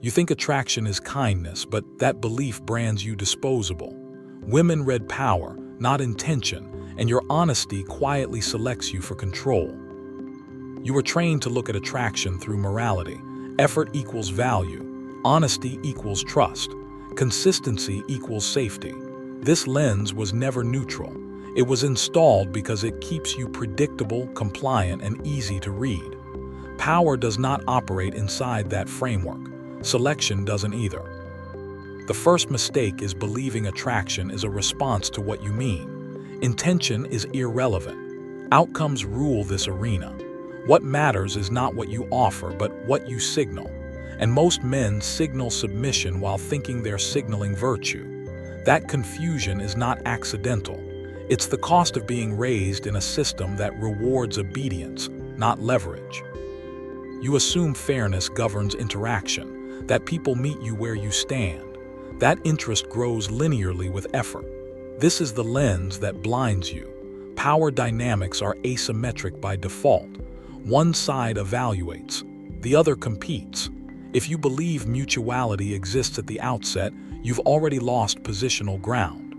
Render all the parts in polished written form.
You think attraction is kindness, but that belief brands you disposable. Women read power, not intention, and your honesty quietly selects you for control. You were trained to look at attraction through morality. Effort equals value. Honesty equals trust. Consistency equals safety. This lens was never neutral. It was installed because it keeps you predictable, compliant, and easy to read. Power does not operate inside that framework. Selection doesn't either. The first mistake is believing attraction is a response to what you mean. Intention is irrelevant. Outcomes rule this arena. What matters is not what you offer, but what you signal. And most men signal submission while thinking they're signaling virtue. That confusion is not accidental. It's the cost of being raised in a system that rewards obedience, not leverage. You assume fairness governs interaction, that people meet you where you stand. That interest grows linearly with effort. This is the lens that blinds you. Power dynamics are asymmetric by default. One side evaluates, the other competes. If you believe mutuality exists at the outset, you've already lost positional ground.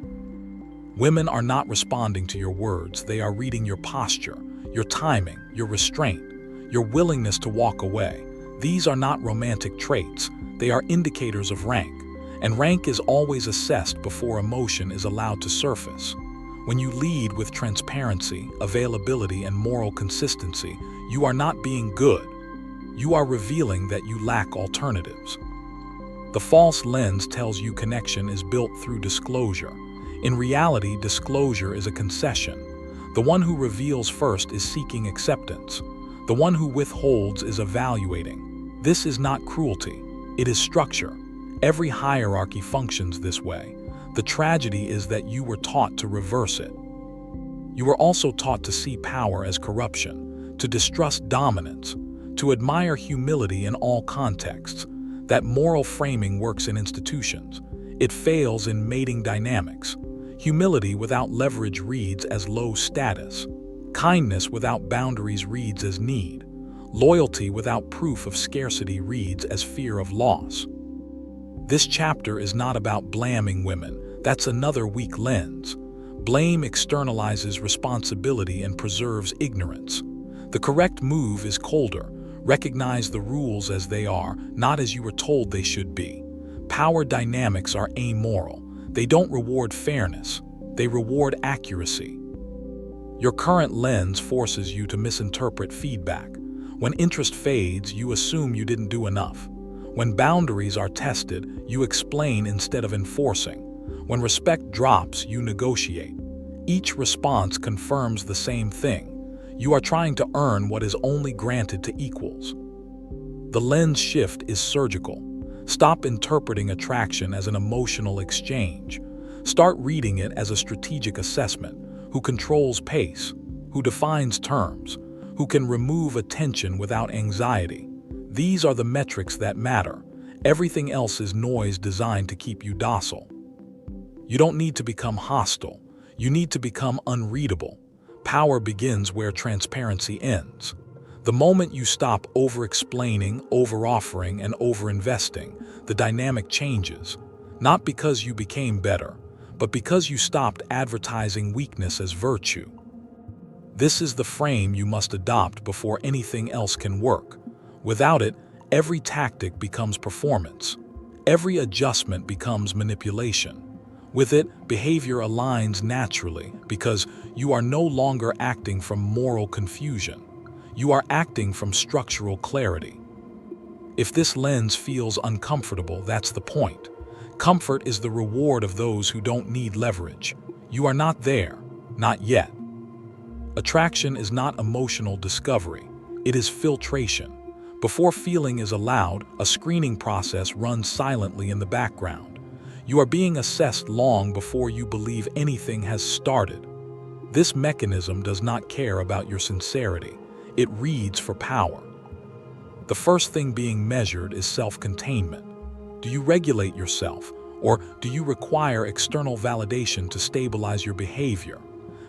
Women are not responding to your words, they are reading your posture, your timing, your restraint, your willingness to walk away. These are not romantic traits, they are indicators of rank, and rank is always assessed before emotion is allowed to surface. When you lead with transparency, availability, and moral consistency, you are not being good. You are revealing that you lack alternatives. The false lens tells you connection is built through disclosure. In reality, disclosure is a concession. The one who reveals first is seeking acceptance. The one who withholds is evaluating. This is not cruelty. It is structure. Every hierarchy functions this way. The tragedy is that you were taught to reverse it. You were also taught to see power as corruption, to distrust dominance, to admire humility in all contexts. That moral framing works in institutions. It fails in mating dynamics. Humility without leverage reads as low status. Kindness without boundaries reads as need. Loyalty without proof of scarcity reads as fear of loss. This chapter is not about blaming women. That's another weak lens. Blame externalizes responsibility and preserves ignorance. The correct move is colder. Recognize the rules as they are, not as you were told they should be. Power dynamics are amoral. They don't reward fairness. They reward accuracy. Your current lens forces you to misinterpret feedback. When interest fades, you assume you didn't do enough. When boundaries are tested, you explain instead of enforcing. When respect drops, you negotiate. Each response confirms the same thing. You are trying to earn what is only granted to equals. The lens shift is surgical. Stop interpreting attraction as an emotional exchange. Start reading it as a strategic assessment. Who controls pace? Who defines terms? Who can remove attention without anxiety? These are the metrics that matter. Everything else is noise designed to keep you docile. You don't need to become hostile. You need to become unreadable. Power begins where transparency ends. The moment you stop over-explaining, over-offering, and over-investing, the dynamic changes. Not because you became better, but because you stopped advertising weakness as virtue. This is the frame you must adopt before anything else can work. Without it, every tactic becomes performance. Every adjustment becomes manipulation. With it, behavior aligns naturally because you are no longer acting from moral confusion. You are acting from structural clarity. If this lens feels uncomfortable, that's the point. Comfort is the reward of those who don't need leverage. You are not there, not yet. Attraction is not emotional discovery. It is filtration. Before feeling is allowed, a screening process runs silently in the background. You are being assessed long before you believe anything has started. This mechanism does not care about your sincerity. It reads for power. The first thing being measured is self-containment. Do you regulate yourself, or do you require external validation to stabilize your behavior?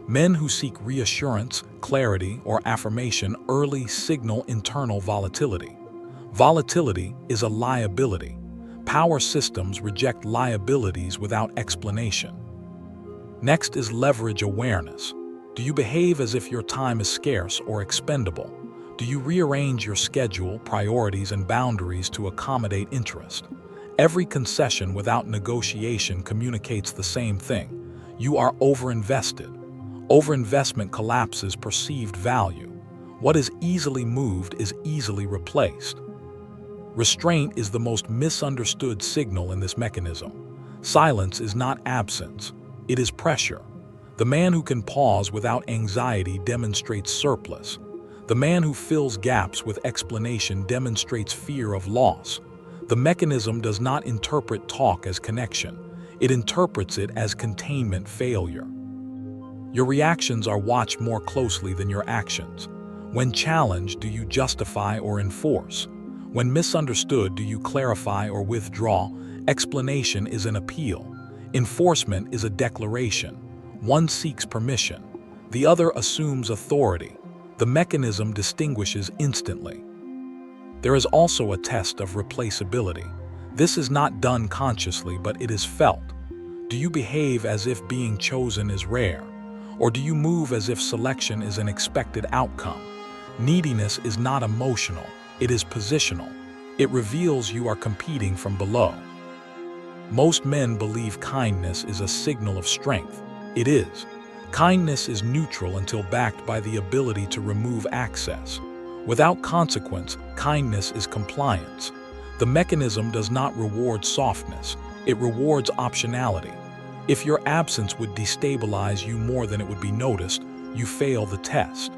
Men who seek reassurance, clarity, or affirmation early signal internal volatility. Volatility is a liability. Power systems reject liabilities without explanation. Next is leverage awareness. Do you behave as if your time is scarce or expendable? Do you rearrange your schedule, priorities, and boundaries to accommodate interest? Every concession without negotiation communicates the same thing. You are overinvested. Overinvestment collapses perceived value. What is easily moved is easily replaced. Restraint is the most misunderstood signal in this mechanism. Silence is not absence, it is pressure. The man who can pause without anxiety demonstrates surplus. The man who fills gaps with explanation demonstrates fear of loss. The mechanism does not interpret talk as connection. It interprets it as containment failure. Your reactions are watched more closely than your actions. When challenged, do you justify or enforce? When misunderstood, do you clarify or withdraw? Explanation is an appeal. Enforcement is a declaration. One seeks permission. The other assumes authority. The mechanism distinguishes instantly. There is also a test of replaceability. This is not done consciously, but it is felt. Do you behave as if being chosen is rare? Or do you move as if selection is an expected outcome? Neediness is not emotional, it is positional. It reveals you are competing from below. Most men believe kindness is a signal of strength. It is. Kindness is neutral until backed by the ability to remove access. Without consequence, kindness is compliance. The mechanism does not reward softness, it rewards optionality. If your absence would destabilize you more than it would be noticed, you fail the test.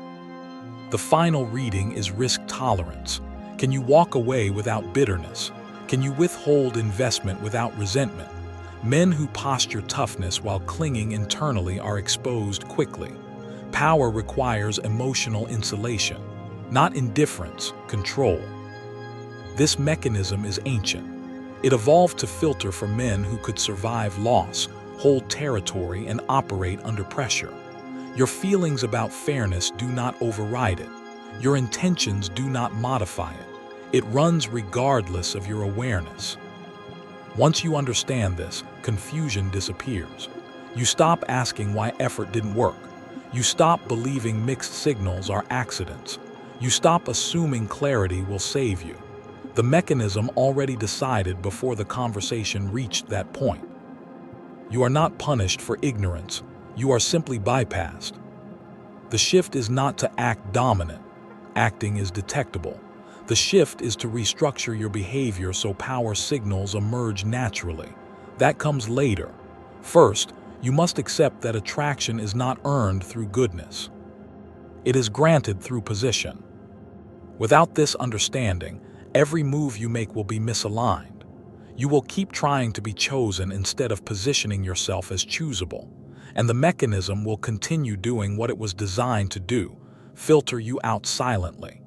The final reading is risk tolerance. Can you walk away without bitterness? Can you withhold investment without resentment? Men who posture toughness while clinging internally are exposed quickly. Power requires emotional insulation, not indifference, control. This mechanism is ancient. It evolved to filter for men who could survive loss, hold territory, and operate under pressure. Your feelings about fairness do not override it. Your intentions do not modify it. It runs regardless of your awareness. Once you understand this, confusion disappears. You stop asking why effort didn't work. You stop believing mixed signals are accidents. You stop assuming clarity will save you. The mechanism already decided before the conversation reached that point. You are not punished for ignorance. You are simply bypassed. The shift is not to act dominant. Acting is detectable. The shift is to restructure your behavior so power signals emerge naturally. That comes later. First, you must accept that attraction is not earned through goodness. It is granted through position. Without this understanding, every move you make will be misaligned. You will keep trying to be chosen instead of positioning yourself as choosable, and the mechanism will continue doing what it was designed to do, filter you out silently.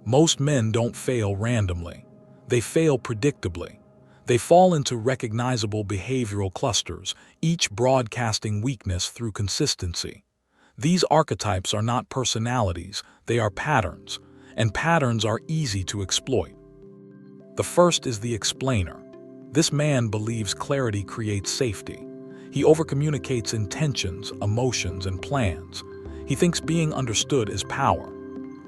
Most men don't fail randomly. They fail predictably. They fall into recognizable behavioral clusters, each broadcasting weakness through consistency. These archetypes are not personalities, they are patterns, and patterns are easy to exploit. The first is the explainer. This man believes clarity creates safety. He overcommunicates intentions, emotions, and plans. He thinks being understood is power.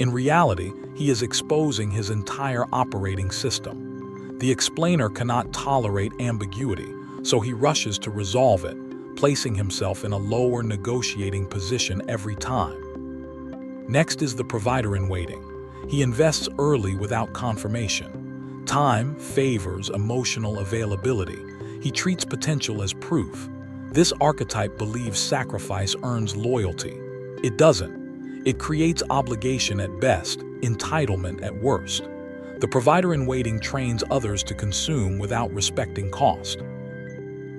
In reality, he is exposing his entire operating system. The explainer cannot tolerate ambiguity, so he rushes to resolve it, placing himself in a lower negotiating position every time. Next is the provider in waiting. He invests early without confirmation. Time, favors, emotional availability. He treats potential as proof. This archetype believes sacrifice earns loyalty. It doesn't. It creates obligation at best, entitlement at worst. The provider in waiting trains others to consume without respecting cost.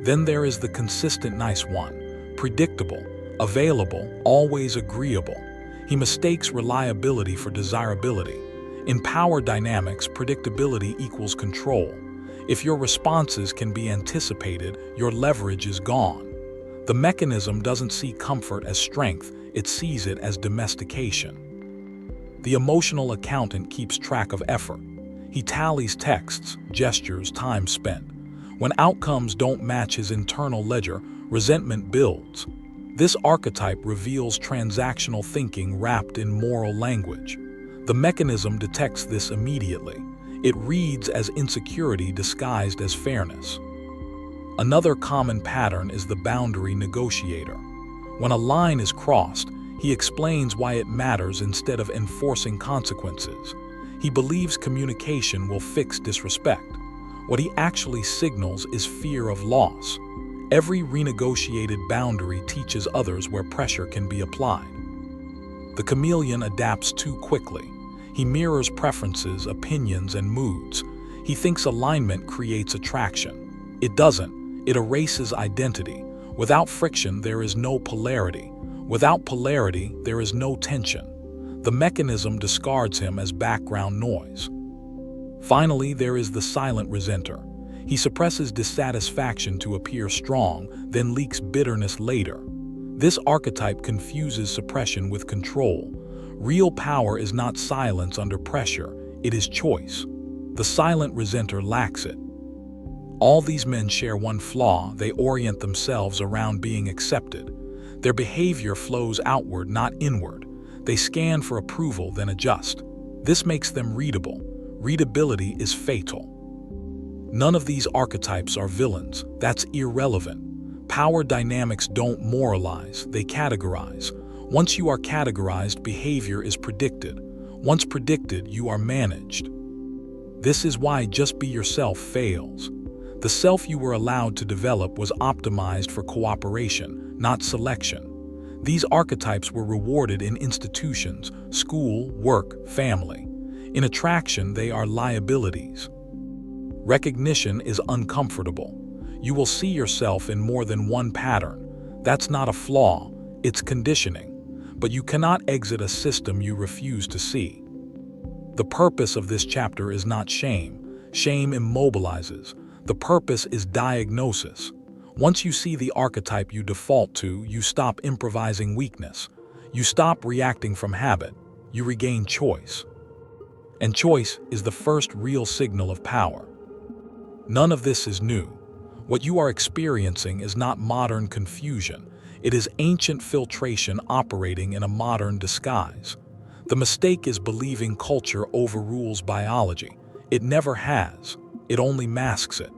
Then there is the consistent nice one, predictable, available, always agreeable. He mistakes reliability for desirability. In power dynamics, predictability equals control. If your responses can be anticipated, your leverage is gone. The mechanism doesn't see comfort as strength, it sees it as domestication. The emotional accountant keeps track of effort. He tallies texts, gestures, time spent. When outcomes don't match his internal ledger, resentment builds. This archetype reveals transactional thinking wrapped in moral language. The mechanism detects this immediately. It reads as insecurity disguised as fairness. Another common pattern is the boundary negotiator. When a line is crossed, he explains why it matters instead of enforcing consequences. He believes communication will fix disrespect. What he actually signals is fear of loss. Every renegotiated boundary teaches others where pressure can be applied. The chameleon adapts too quickly. He mirrors preferences, opinions, and moods. He thinks alignment creates attraction. It doesn't. It erases identity. Without friction, there is no polarity. Without polarity, there is no tension. The mechanism discards him as background noise. Finally, there is the silent resenter. He suppresses dissatisfaction to appear strong, then leaks bitterness later. This archetype confuses suppression with control. Real power is not silence under pressure, it is choice. The silent resenter lacks it. All these men share one flaw: they orient themselves around being accepted. Their behavior flows outward, not inward. They scan for approval, then adjust. This makes them readable. Readability is fatal. None of these archetypes are villains. That's irrelevant. Power dynamics don't moralize, they categorize. Once you are categorized, behavior is predicted. Once predicted, you are managed. This is why just be yourself fails. The self you were allowed to develop was optimized for cooperation, not selection. These archetypes were rewarded in institutions, school, work, family. In attraction, they are liabilities. Recognition is uncomfortable. You will see yourself in more than one pattern. That's not a flaw, it's conditioning. But you cannot exit a system you refuse to see. The purpose of this chapter is not shame. Shame immobilizes. The purpose is diagnosis. Once you see the archetype you default to, you stop improvising weakness. You stop reacting from habit. You regain choice. And choice is the first real signal of power. None of this is new. What you are experiencing is not modern confusion. It is ancient filtration operating in a modern disguise. The mistake is believing culture overrules biology. It never has. It only masks it.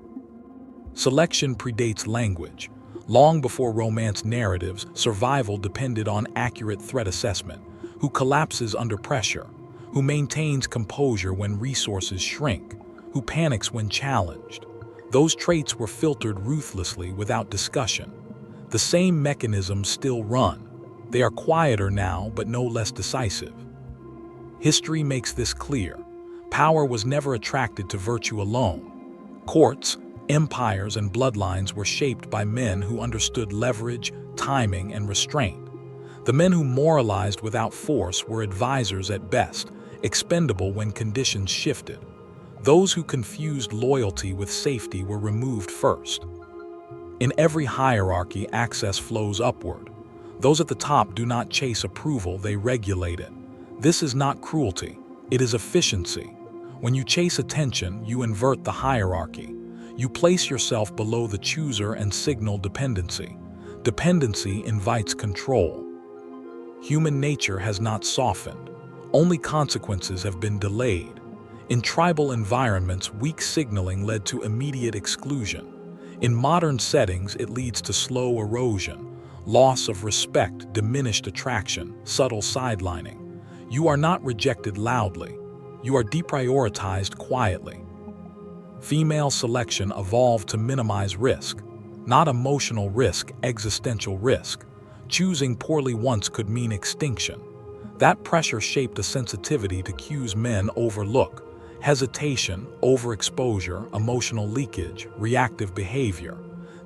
Selection predates language. Long before romance narratives, survival depended on accurate threat assessment. Who collapses under pressure? Who maintains composure when resources shrink? Who panics when challenged? Those traits were filtered ruthlessly without discussion. The same mechanisms still run. They are quieter now, but no less decisive. History makes this clear. Power was never attracted to virtue alone. Courts, empires, and bloodlines were shaped by men who understood leverage, timing, and restraint. The men who moralized without force were advisors at best, expendable when conditions shifted. Those who confused loyalty with safety were removed first. In every hierarchy, access flows upward. Those at the top do not chase approval, they regulate it. This is not cruelty, it is efficiency. When you chase attention, you invert the hierarchy. You place yourself below the chooser and signal dependency. Dependency invites control. Human nature has not softened. Only consequences have been delayed. In tribal environments, weak signaling led to immediate exclusion. In modern settings, it leads to slow erosion, loss of respect, diminished attraction, subtle sidelining. You are not rejected loudly. You are deprioritized quietly. Female selection evolved to minimize risk. Not emotional risk, existential risk. Choosing poorly once could mean extinction. That pressure shaped a sensitivity to cues men overlook. Hesitation, overexposure, emotional leakage, reactive behavior.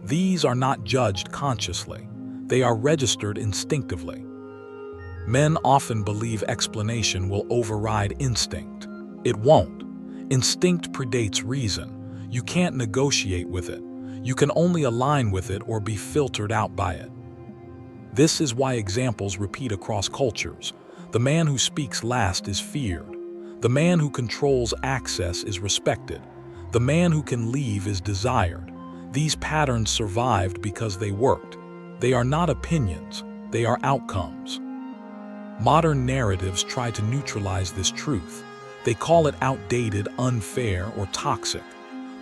These are not judged consciously. They are registered instinctively. Men often believe explanation will override instinct. It won't. Instinct predates reason. You can't negotiate with it. You can only align with it or be filtered out by it. This is why examples repeat across cultures. The man who speaks last is feared. The man who controls access is respected. The man who can leave is desired. These patterns survived because they worked. They are not opinions, they are outcomes. Modern narratives try to neutralize this truth. They call it outdated, unfair, or toxic.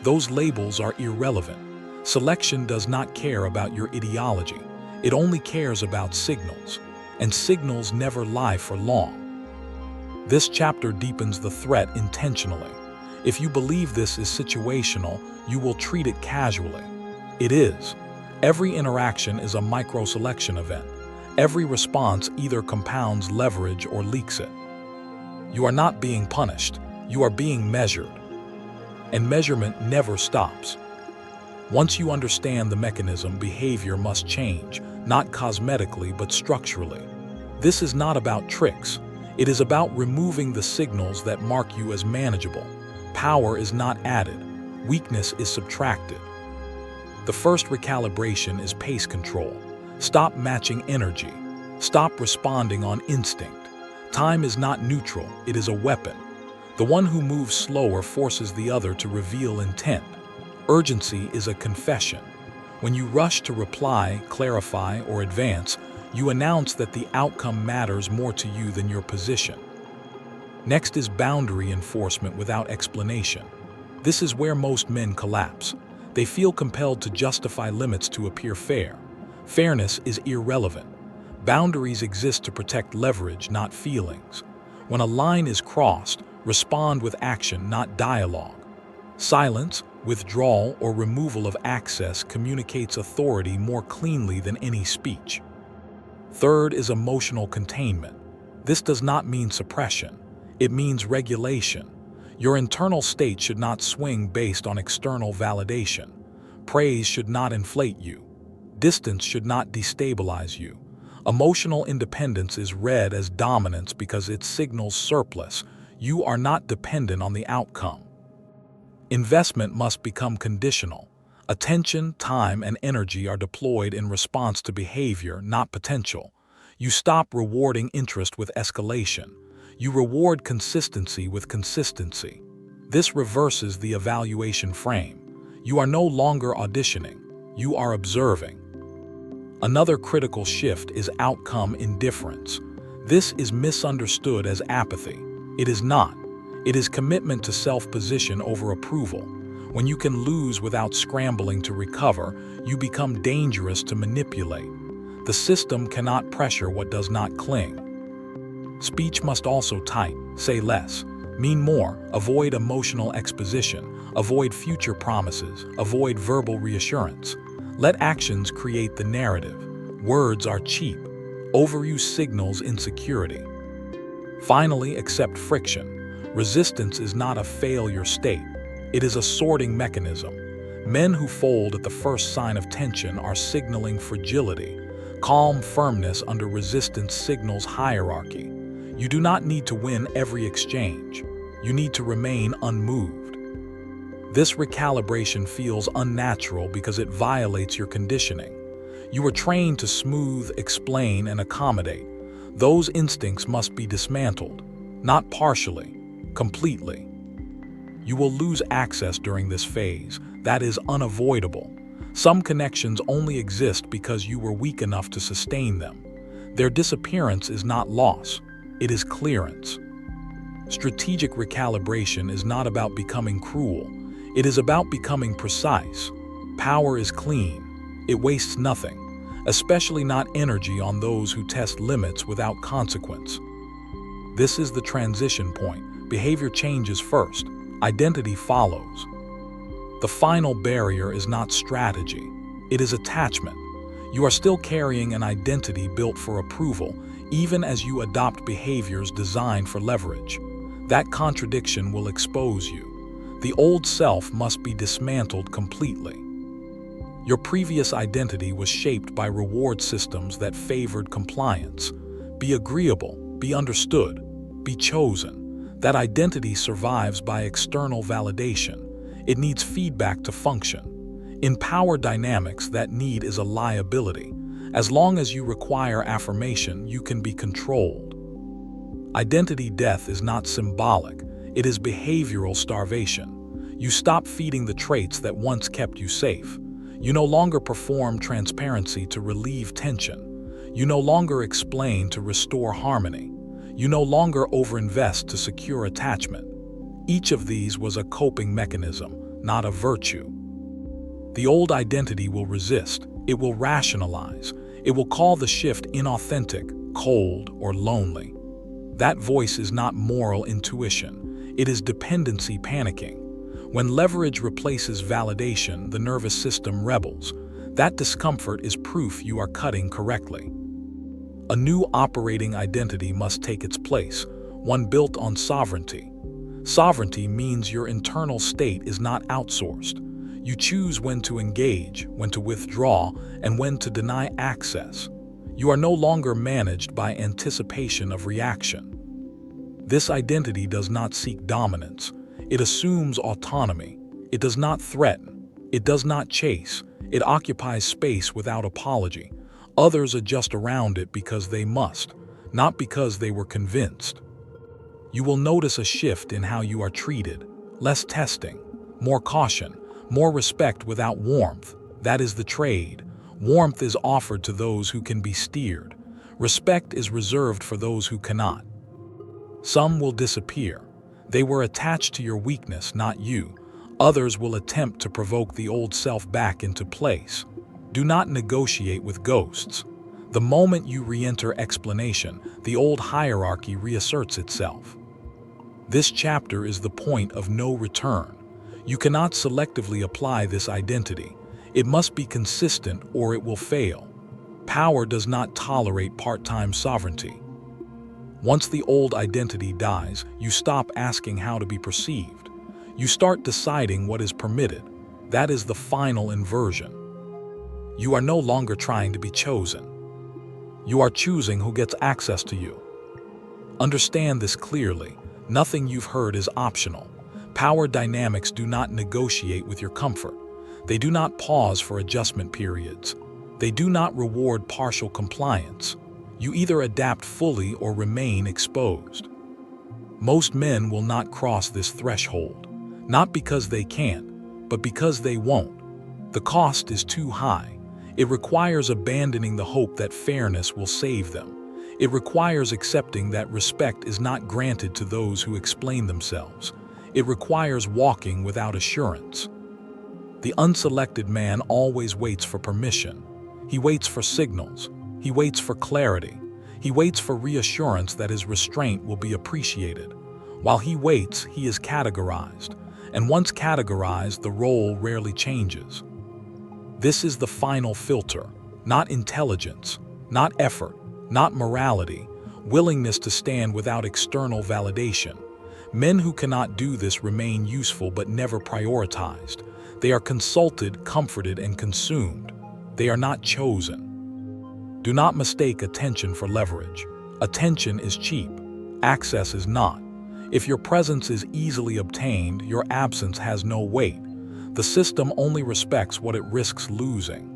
Those labels are irrelevant. Selection does not care about your ideology. It only cares about signals, and signals never lie for long. This chapter deepens the threat intentionally. If you believe this is situational, you will treat it casually. It is. Every interaction is a micro-selection event. Every response either compounds leverage or leaks it. You are not being punished. You are being measured. And measurement never stops. Once you understand the mechanism, behavior must change, not cosmetically but structurally. This is not about tricks. It is about removing the signals that mark you as manageable. Power is not added. Weakness is subtracted. The first recalibration is pace control. Stop matching energy. Stop responding on instinct. Time is not neutral, it is a weapon. The one who moves slower forces the other to reveal intent. Urgency is a confession. When you rush to reply, clarify, or advance, you announce that the outcome matters more to you than your position. Next is boundary enforcement without explanation. This is where most men collapse. They feel compelled to justify limits to appear fair. Fairness is irrelevant. Boundaries exist to protect leverage, not feelings. When a line is crossed, respond with action, not dialogue. Silence, withdrawal, or removal of access communicates authority more cleanly than any speech. Third is emotional containment. This does not mean suppression. It means regulation. Your internal state should not swing based on external validation. Praise should not inflate you. Distance should not destabilize you. Emotional independence is read as dominance because it signals surplus. You are not dependent on the outcome. Investment must become conditional. Attention, time, and energy are deployed in response to behavior, not potential. You stop rewarding interest with escalation. You reward consistency with consistency. This reverses the evaluation frame. You are no longer auditioning. You are observing. Another critical shift is outcome indifference. This is misunderstood as apathy. It is not. It is commitment to self-position over approval. When you can lose without scrambling to recover, you become dangerous to manipulate. The system cannot pressure what does not cling. Speech must also type, say less, mean more, avoid emotional exposition, avoid future promises, avoid verbal reassurance. Let actions create the narrative. Words are cheap. Overuse signals insecurity. Finally, accept friction. Resistance is not a failure state. It is a sorting mechanism. Men who fold at the first sign of tension are signaling fragility. Calm firmness under resistance signals hierarchy. You do not need to win every exchange. You need to remain unmoved. This recalibration feels unnatural because it violates your conditioning. You were trained to smooth, explain, and accommodate. Those instincts must be dismantled, not partially, completely. You will lose access during this phase. That is unavoidable. Some connections only exist because you were weak enough to sustain them. Their disappearance is not loss. It is clearance. Strategic recalibration is not about becoming cruel. It is about becoming precise. Power is clean. It wastes nothing, especially not energy on those who test limits without consequence. This is the transition point. Behavior changes first. Identity follows. The final barrier is not strategy. It is attachment. You are still carrying an identity built for approval, even as you adopt behaviors designed for leverage. That contradiction will expose you. The old self must be dismantled completely. Your previous identity was shaped by reward systems that favored compliance. Be agreeable, be understood, be chosen. That identity survives by external validation. It needs feedback to function. In power dynamics, that need is a liability. As long as you require affirmation, you can be controlled. Identity death is not symbolic. It is behavioral starvation. You stop feeding the traits that once kept you safe. You no longer perform transparency to relieve tension. You no longer explain to restore harmony. You no longer overinvest to secure attachment. Each of these was a coping mechanism, not a virtue. The old identity will resist. It will rationalize. It will call the shift inauthentic, cold, or lonely. That voice is not moral intuition. It is dependency panicking. When leverage replaces validation, the nervous system rebels. That discomfort is proof you are cutting correctly. A new operating identity must take its place, one built on sovereignty. Sovereignty means your internal state is not outsourced. You choose when to engage, when to withdraw, and when to deny access. You are no longer managed by anticipation of reaction. This identity does not seek dominance. It assumes autonomy. It does not threaten. It does not chase. It occupies space without apology. Others adjust around it because they must, not because they were convinced. You will notice a shift in how you are treated. Less testing, more caution, more respect without warmth. That is the trade. Warmth is offered to those who can be steered. Respect is reserved for those who cannot. Some will disappear. They were attached to your weakness, not you. Others will attempt to provoke the old self back into place. Do not negotiate with ghosts. The moment you re-enter explanation, the old hierarchy reasserts itself. This chapter is the point of no return. You cannot selectively apply this identity. It must be consistent or it will fail. Power does not tolerate part-time sovereignty. Once the old identity dies, you stop asking how to be perceived. You start deciding what is permitted. That is the final inversion. You are no longer trying to be chosen. You are choosing who gets access to you. Understand this clearly. Nothing you've heard is optional. Power dynamics do not negotiate with your comfort. They do not pause for adjustment periods. They do not reward partial compliance. You either adapt fully or remain exposed. Most men will not cross this threshold, not because they can't, but because they won't. The cost is too high. It requires abandoning the hope that fairness will save them. It requires accepting that respect is not granted to those who explain themselves. It requires walking without assurance. The unselected man always waits for permission. He waits for signals. He waits for clarity. He waits for reassurance that his restraint will be appreciated. While he waits, he is categorized. And once categorized, the role rarely changes. This is the final filter, not intelligence, not effort, not morality, willingness to stand without external validation. Men who cannot do this remain useful but never prioritized. They are consulted, comforted, and consumed. They are not chosen. Do not mistake attention for leverage. Attention is cheap. Access is not. If your presence is easily obtained, your absence has no weight. The system only respects what it risks losing.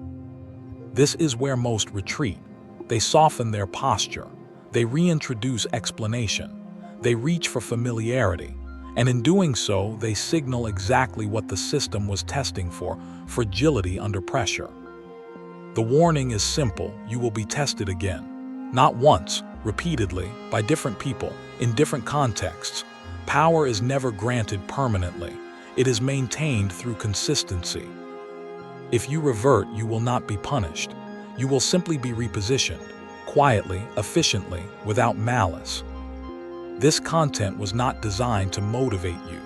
This is where most retreat. They soften their posture. They reintroduce explanation. They reach for familiarity. And in doing so, they signal exactly what the system was testing for: fragility under pressure. The warning is simple: you will be tested again. Not once, repeatedly, by different people, in different contexts. Power is never granted permanently. It is maintained through consistency. If you revert, you will not be punished. You will simply be repositioned, quietly, efficiently, without malice. This content was not designed to motivate you.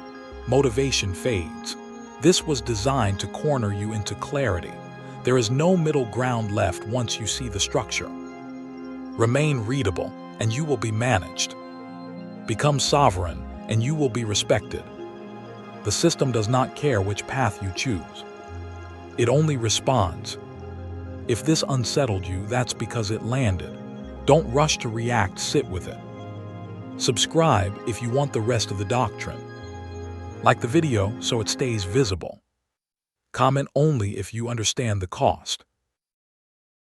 Motivation fades. This was designed to corner you into clarity. There is no middle ground left once you see the structure. Remain readable, and you will be managed. Become sovereign, and you will be respected. The system does not care which path you choose. It only responds. If this unsettled you, that's because it landed. Don't rush to react, sit with it. Subscribe if you want the rest of the doctrine. Like the video so it stays visible. Comment only if you understand the cost.